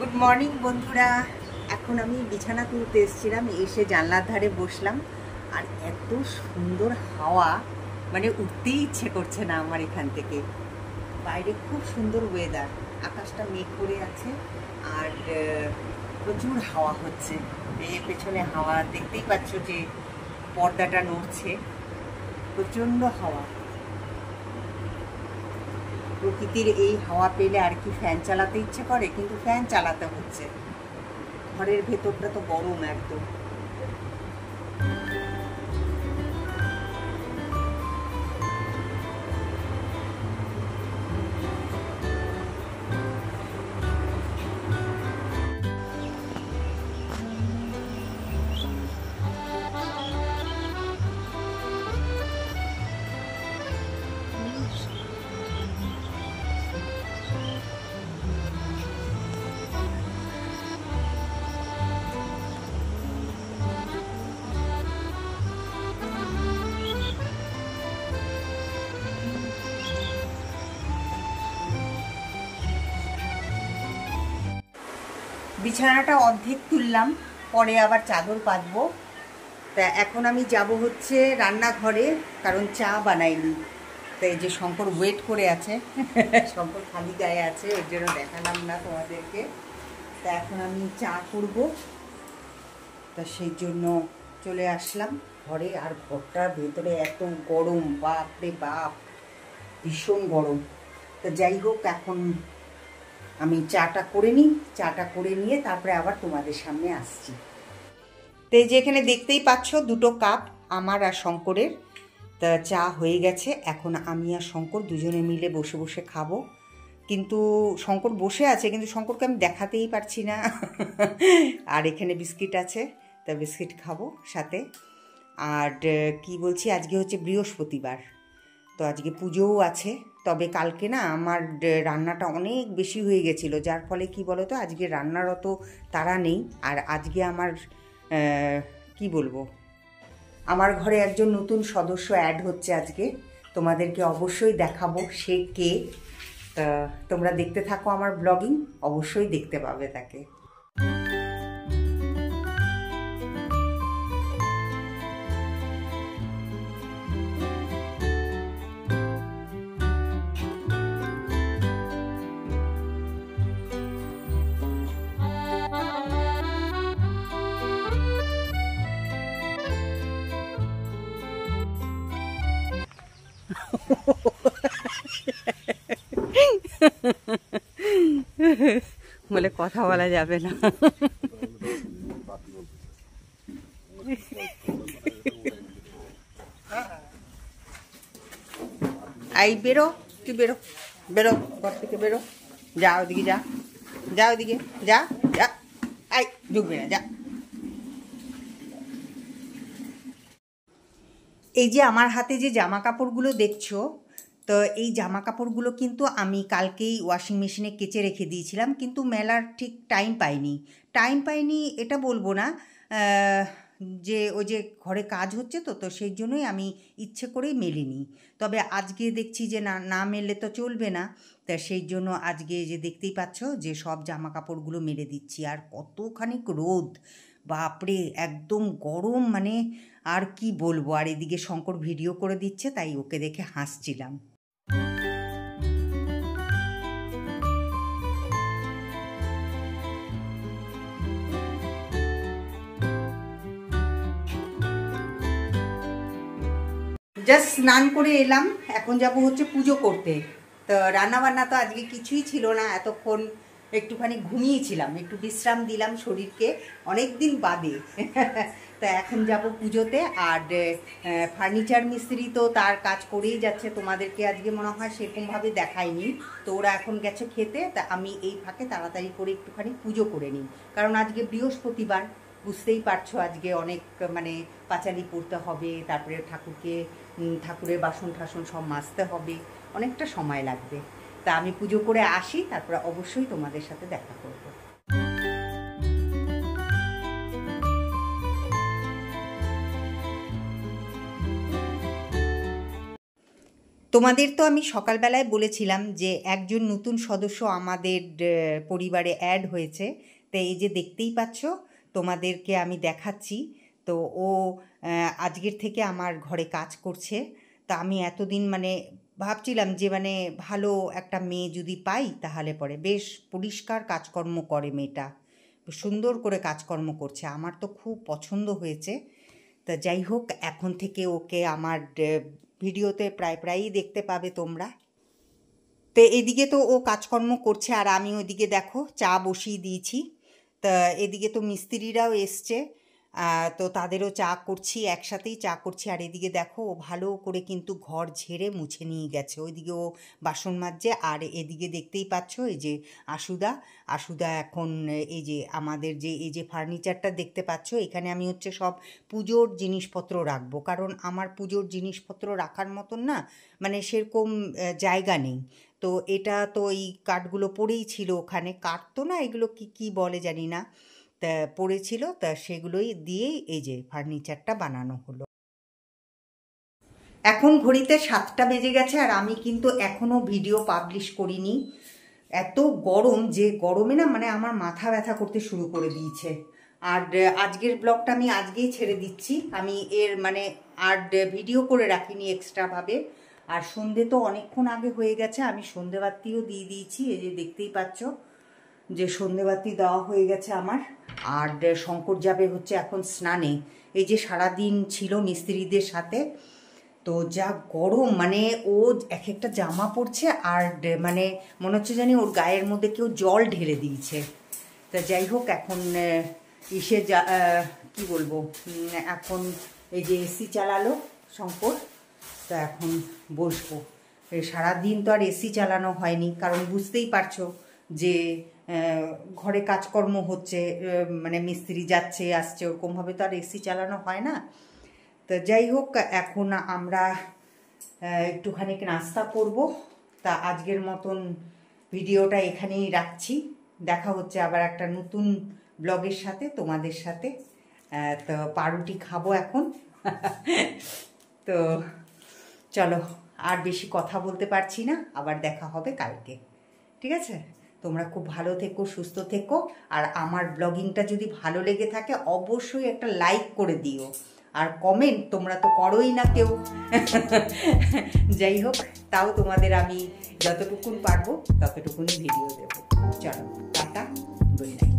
Good morning বন্ধুরা। এখন আমি বিছানা তুলতে এসেছিলাম, এসে জানলার ধারে বসলাম আর এত সুন্দর হাওয়া, মানে উঠতেই ইচ্ছে করছে না আমার এখান থেকে। বাইরে খুব সুন্দর ওয়েদার, আকাশটা মেঘ করে আছে আর প্রচুর হাওয়া হচ্ছে। এর পেছনে হাওয়া দেখতেই পাচ্ছ যে পর্দাটা নড়ছে, প্রচণ্ড হাওয়া। প্রকৃতির এই হাওয়া পেলে আর কি ফ্যান চালাতে ইচ্ছে করে, কিন্তু ফ্যান চালাতে হচ্ছে, ঘরের ভেতরটা তো গরম একদম। বিছানাটা অর্ধেক তুললাম, পরে আবার চাদর পাতবো। তা এখন আমি যাব হচ্ছে রান্নাঘরে, কারণ চা বানাইনি। তো এই যে শঙ্কর ওয়েট করে আছে, শঙ্কর খালি গায়ে আছে, এর জন্য দেখালাম না তোমাদেরকে। তা এখন আমি চা করব, তা সেই জন্য চলে আসলাম ঘরে। আর ঘরটার ভেতরে এত গরম, বাপ রে বাপ, ভীষণ গরম। তো যাই হোক, এখন আমি চাটা করে নিই, চাটা করে নিয়ে তারপরে আবার তোমাদের সামনে আসছি। তো এই যে এখানে দেখতেই পাচ্ছ দুটো কাপ আমার আর শঙ্করের। তা চা হয়ে গেছে, এখন আমি আর শঙ্কর দুজনে মিলে বসে বসে খাবো। কিন্তু শঙ্কর বসে আছে, কিন্তু শঙ্করকে আমি দেখাতেই পারছি না। আর এখানে বিস্কিট আছে, তা বিস্কিট খাবো সাথে। আর কি বলছি, আজকে হচ্ছে বৃহস্পতিবার, তো আজকে পুজোও আছে। তবে কালকে না আমার রান্নাটা অনেক বেশি হয়ে গেছিলো, যার ফলে কি বলো তো, আজকে রান্নার অত তাড়া নেই। আর আজকে আমার কি বলবো, আমার ঘরে একজন নতুন সদস্য অ্যাড হচ্ছে আজকে, তোমাদেরকে অবশ্যই দেখাবো সে কে। তা তোমরা দেখতে থাকো আমার ব্লগিং, অবশ্যই দেখতে পাবে তাকে। বলে কথা বলা যাবে না। আই বেরো, তুই বেরো, বেরো ঘর থেকে বেরো, যা ওদিকে, যা যা ওদিকে, যা যা, আই ঢুকবে না, যা। এই যে আমার হাতে যে জামা কাপড়গুলো দেখছো, তো এই জামা কাপড়গুলো কিন্তু আমি কালকেই ওয়াশিং মেশিনে কেচে রেখে দিয়েছিলাম, কিন্তু মেলার ঠিক টাইম পাইনি এটা বলবো না, যে ওই যে ঘরে কাজ হচ্ছে, তো সেই জন্যই আমি ইচ্ছে করেই মেলিনি। তবে আজকে দেখছি যে না না মেললে তো চলবে না, তা সেই জন্য আজকে যে দেখতেই পাচ্ছ যে সব জামা কাপড়গুলো মেলে দিচ্ছি। আর কতখানি রোদ, বাপরে একদম গরম, মানে আর কি বলবো। আর এদিকে শঙ্কর ভিডিও করে দিচ্ছে, তাই ওকে দেখে হাসছিলাম। জাস্ট স্নান করে এলাম, এখন যাব হচ্ছে পুজো করতে। তো রান্নাবান্না তো আজকে কিছুই ছিল না, এতক্ষণ একটুখানি ঘুমিয়েছিলাম, একটু বিশ্রাম দিলাম শরীরকে, অনেক দিন বাদে। তা এখন যাব পুজোতে। আর ফার্নিচার মিস্ত্রি তো তার কাজ করেই যাচ্ছে, তোমাদেরকে আজকে মনে হয় সেরকমভাবে দেখায়নি। তো ওরা এখন গেছে খেতে, তা আমি এই ফাঁকে তাড়াতাড়ি করে একটুখানি পুজো করে নিই, কারণ আজকে বৃহস্পতিবার, বুঝতেই পারছো, আজকে অনেক মানে পাঁচালি পড়তে হবে, তারপরে ঠাকুরের বাসন ঠাসন সব মাজতে হবে, অনেকটা সময় লাগবে। তা আমি পুজো করে আসি, তারপরে অবশ্যই তোমাদের সাথে দেখা করব। তোমাদের তো আমি সকালবেলায় বলেছিলাম যে একজন নতুন সদস্য আমাদের পরিবারে অ্যাড হয়েছে। তো এই যে দেখতেই পাচ্ছ, তোমাদেরকে আমি দেখাচ্ছি। তো ও আজকের থেকে আমার ঘরে কাজ করছে। তা আমি এতদিন মানে ভাবছিলাম যে মানে ভালো একটা মেয়ে যদি পাই তাহলে পরে বেশ পরিষ্কার কাজকর্ম করে মেয়েটা, সুন্দর করে কাজকর্ম করছে, আমার তো খুব পছন্দ হয়েছে। তা যাই হোক, এখন থেকে ওকে আমার ভিডিওতে প্রায়ই দেখতে পাবে তোমরা। তো এদিকে তো ও কাজকর্ম করছে আর আমি ওইদিকে দেখো চা বসিয়ে দিয়েছি। তা এদিকে তো মিস্ত্রিরাও এসছে, তো তাদেরও চা করছি, একসাথেই চা করছি। আর এদিকে দেখো ও ভালো করে কিন্তু ঘর ঝেড়ে মুছে নিয়ে গেছে, ওইদিকে ও বাসন মাজছে। আর এদিকে দেখতেই পাচ্ছ এই যে আশুদা এখন এই যে আমাদের যে এই যে ফার্নিচারটা দেখতে পাচ্ছ, এখানে আমি হচ্ছে সব পুজোর জিনিসপত্র রাখবো, কারণ আমার পুজোর জিনিসপত্র রাখার মতন না মানে সেরকম জায়গা নেই। তো এটা তো এই কাঠগুলো পড়েই ছিল ওখানে, কাঠ তো না এগুলো কি বলে জানি না, তা পড়েছিল, তা সেগুলোই দিয়েই এই যে ফার্নিচারটা বানানো হলো। এখন ঘড়িতে 7টা বেজে গেছে আর আমি কিন্তু এখনও ভিডিও পাবলিশ করিনি। এত গরম, যে গরমে না মানে আমার মাথা ব্যথা করতে শুরু করে দিয়েছে। আর আজকের ব্লগটা আমি আজকেই ছেড়ে দিচ্ছি, আমি এর মানে আর ভিডিও করে রাখিনি এক্সট্রাভাবে। আর সন্ধে তো অনেকক্ষণ আগে হয়ে গেছে, আমি সন্ধেবাতিও দিয়ে দিয়েছি, এই যে দেখতেই পাচ্ছ যে সন্ধেবাতি দেওয়া হয়ে গেছে আমার। আর শঙ্কর যাবে হচ্ছে এখন স্নানে। এই যে সারাদিন ছিল মিস্ত্রিদের সাথে, তো যা গরম মানে ও এক একটা জামা পরছে আর মানে মনে হচ্ছে জানি ওর গায়ের মধ্যে কেউ জল ঢেলে দিয়েছে। তা যাই হোক, এখন ইসে কি বলবো, এখন এই যে এসি চালালো শঙ্কর, তো এখন বসবো। সারাদিন তো আর এসি চালানো হয়নি, কারণ বুঝতেই পারছো যে ঘরে কাজকর্ম হচ্ছে, মানে মিস্ত্রি যাচ্ছে আসছে, ওরকমভাবে তো আর এসি চালানো হয় না। তো যাই হোক, এখন আমরা একটুখানি নাস্তা করব। তা আজকের মতন ভিডিওটা এখানেই রাখছি, দেখা হচ্ছে আবার একটা নতুন ব্লগের সাথে তোমাদের সাথে। তো পাউরুটি খাবো এখন। তো চলো, আর বেশি কথা বলতে পারছি না, আবার দেখা হবে কালকে, ঠিক আছে? তোমরা খুব ভালো থেকো, সুস্থ থেকো। আর আমার ব্লগিংটা যদি ভালো লেগে থাকে অবশ্যই একটা লাইক করে দিও, আর কমেন্ট তোমরা তো করোই না কেউ। যাই হোক, তাও তোমাদের আমি যতটুকুন পারবো ততটুকুনি ভিডিও দেবো। চলো, টাটা, গুড নাইট।